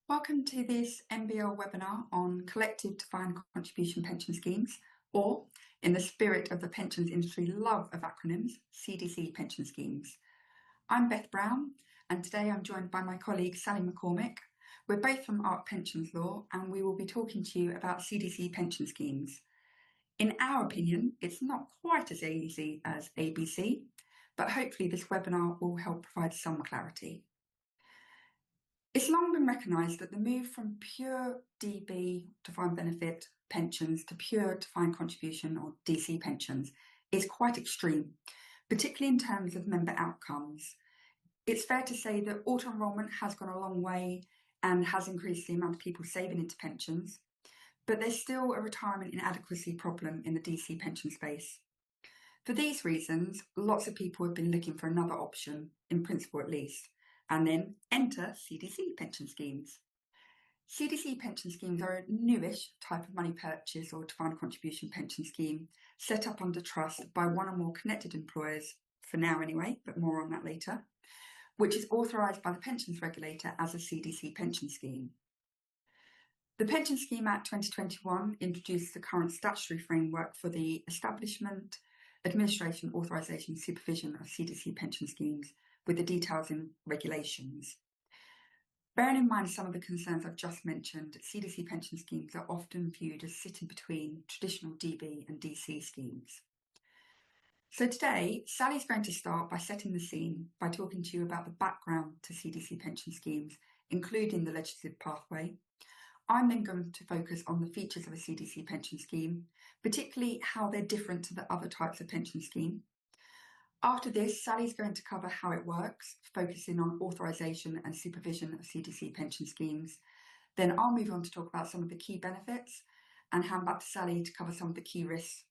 Welcome to this MBL webinar on collective defined contribution pension schemes, or in the spirit of the pensions industry love of acronyms, CDC pension schemes. I'm Beth Brown, and today I'm joined by my colleague Sally McCormick. We're both from ARC Pensions Law, and we will be talking to you about CDC pension schemes. In our opinion, it's not quite as easy as ABC, but hopefully this webinar will help provide some clarity. It's long been recognised that the move from pure DB defined benefit pensions to pure defined contribution or DC pensions is quite extreme, particularly in terms of member outcomes. It's fair to say that auto-enrolment has gone a long way and has increased the amount of people saving into pensions, but there's still a retirement inadequacy problem in the DC pension space. For these reasons, lots of people have been looking for another option, in principle at least, and then enter CDC pension schemes. CDC pension schemes are a newish type of money purchase or defined contribution pension scheme set up under trust by one or more connected employers, for now anyway, but more on that later, which is authorised by the pensions regulator as a CDC pension scheme. The Pension Scheme Act 2021 introduced the current statutory framework for the establishment, administration, authorisation, supervision of CDC pension schemes, with the details in regulations. Bearing in mind some of the concerns I've just mentioned, CDC pension schemes are often viewed as sitting between traditional DB and DC schemes. So today, Sally's going to start by setting the scene by talking to you about the background to CDC pension schemes, including the legislative pathway. I'm then going to focus on the features of a CDC pension scheme, particularly how they're different to the other types of pension scheme. After this, Sally's going to cover how it works, focusing on authorisation and supervision of CDC pension schemes. Then I'll move on to talk about some of the key benefits and hand back to Sally to cover some of the key risks.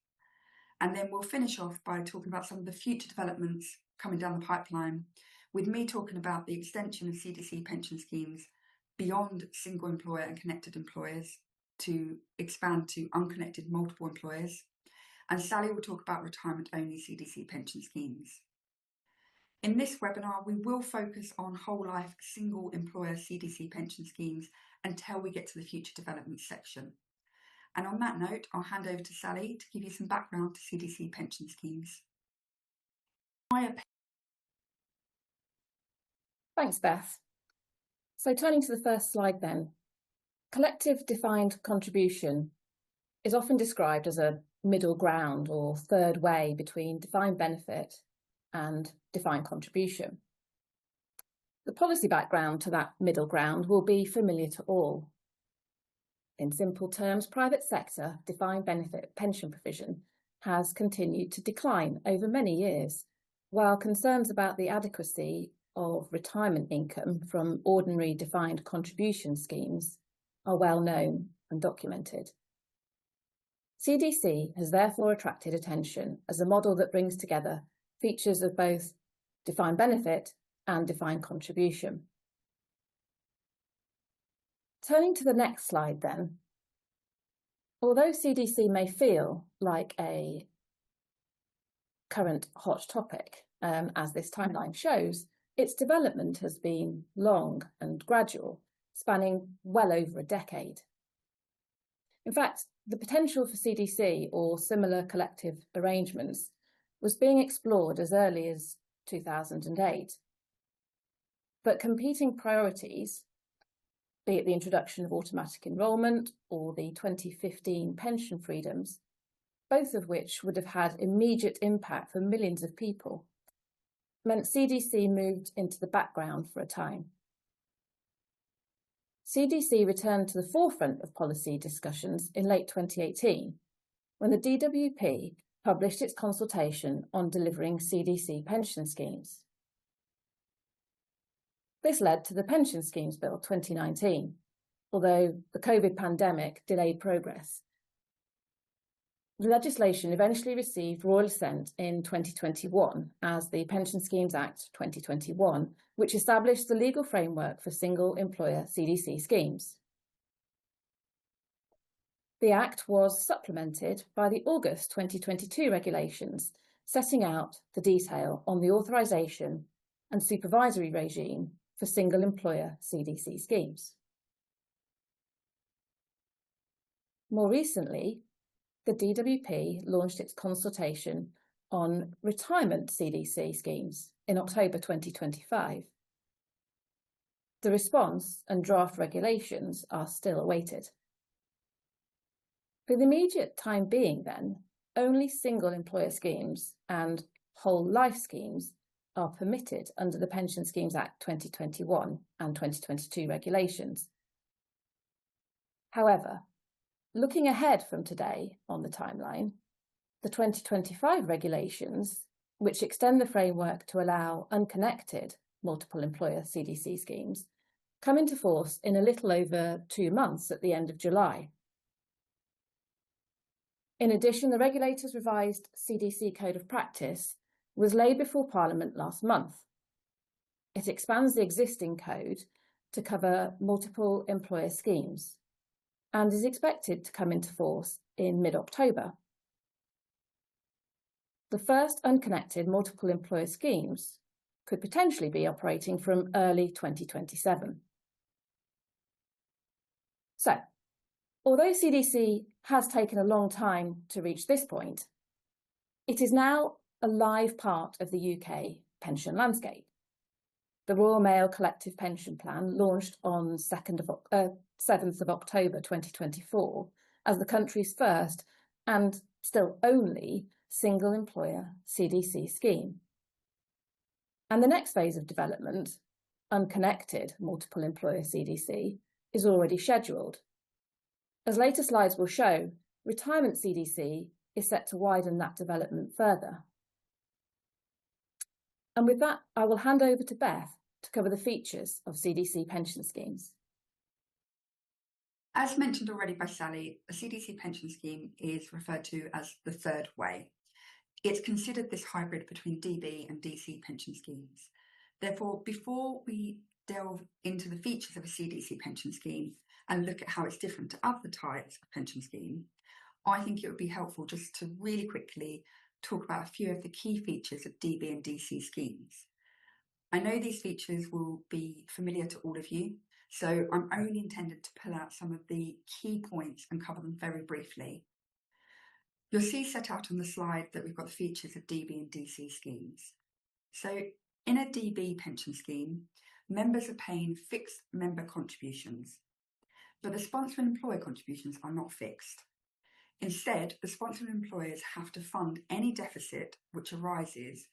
And then we'll finish off by talking about some of the future developments coming down the pipeline, with me talking about the extension of CDC pension schemes beyond single employer and connected employers to expand to unconnected multiple employers. And Sally will talk about retirement-only CDC pension schemes. In this webinar, we will focus on whole-life single-employer CDC pension schemes until we get to the future development section. And on that note, I'll hand over to Sally to give you some background to CDC pension schemes. Thanks, Beth. So turning to the first slide then, collective defined contribution is often described as a middle ground or third way between defined benefit and defined contribution. The policy background to that middle ground will be familiar to all. In simple terms, private sector defined benefit pension provision has continued to decline over many years, while concerns about the adequacy of retirement income from ordinary defined contribution schemes are well known and documented. CDC has therefore attracted attention as a model that brings together features of both defined benefit and defined contribution. Turning to the next slide then, although CDC may feel like a current hot topic, as this timeline shows, its development has been long and gradual, spanning well over a decade. In fact, the potential for CDC or similar collective arrangements was being explored as early as 2008. But competing priorities, be it the introduction of automatic enrolment or the 2015 pension freedoms, both of which would have had immediate impact for millions of people, meant CDC moved into the background for a time. CDC returned to the forefront of policy discussions in late 2018, when the DWP published its consultation on delivering CDC pension schemes. This led to the Pension Schemes Bill 2019, although the COVID pandemic delayed progress. The legislation eventually received royal assent in 2021 as the Pension Schemes Act 2021, which established the legal framework for single-employer CDC schemes. The Act was supplemented by the August 2022 regulations, setting out the detail on the authorisation and supervisory regime for single-employer CDC schemes. more recently, the DWP launched its consultation on retirement CDC schemes in October 2025. The response and draft regulations are still awaited. For the immediate time being then, only single employer schemes and whole life schemes are permitted under the Pension Schemes Act 2021 and 2022 regulations. However, looking ahead from today on the timeline, the 2025 regulations, which extend the framework to allow unconnected multiple employer CDC schemes, come into force in a little over 2 months at the end of July. In addition, the regulator's revised CDC Code of Practice was laid before Parliament last month. It expands the existing code to cover multiple employer schemes and is expected to come into force in mid-October. The first unconnected multiple employer schemes could potentially be operating from early 2027. So, although CDC has taken a long time to reach this point, it is now a live part of the UK pension landscape. The Royal Mail Collective Pension Plan launched on 7th of October 2024 as the country's first and still only single employer CDC scheme. And the next phase of development, unconnected multiple employer CDC, is already scheduled. As later slides will show, retirement CDC is set to widen that development further. And with that, I will hand over to Beth to cover the features of CDC pension schemes. As mentioned already by Sally, a CDC pension scheme is referred to as the third way. It's considered this hybrid between DB and DC pension schemes. Therefore, before we delve into the features of a CDC pension scheme and look at how it's different to other types of pension scheme, I think it would be helpful just to really quickly talk about a few of the key features of DB and DC schemes. I know these features will be familiar to all of you, so I'm only intended to pull out some of the key points and cover them very briefly. You'll see set out on the slide that we've got the features of DB and DC schemes. So in a DB pension scheme, members are paying fixed member contributions, but the sponsor and employer contributions are not fixed. Instead, the sponsor and employers have to fund any deficit which arises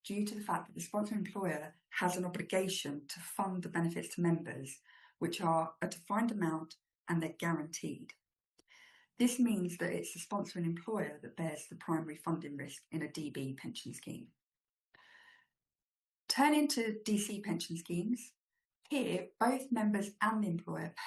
due to the fact that the sponsor employer has an obligation to fund the benefits to members, which are a defined amount and they're guaranteed. This means that it's the sponsor and employer that bears the primary funding risk in a DB pension scheme. Turning to DC pension schemes, here both members and the employer pay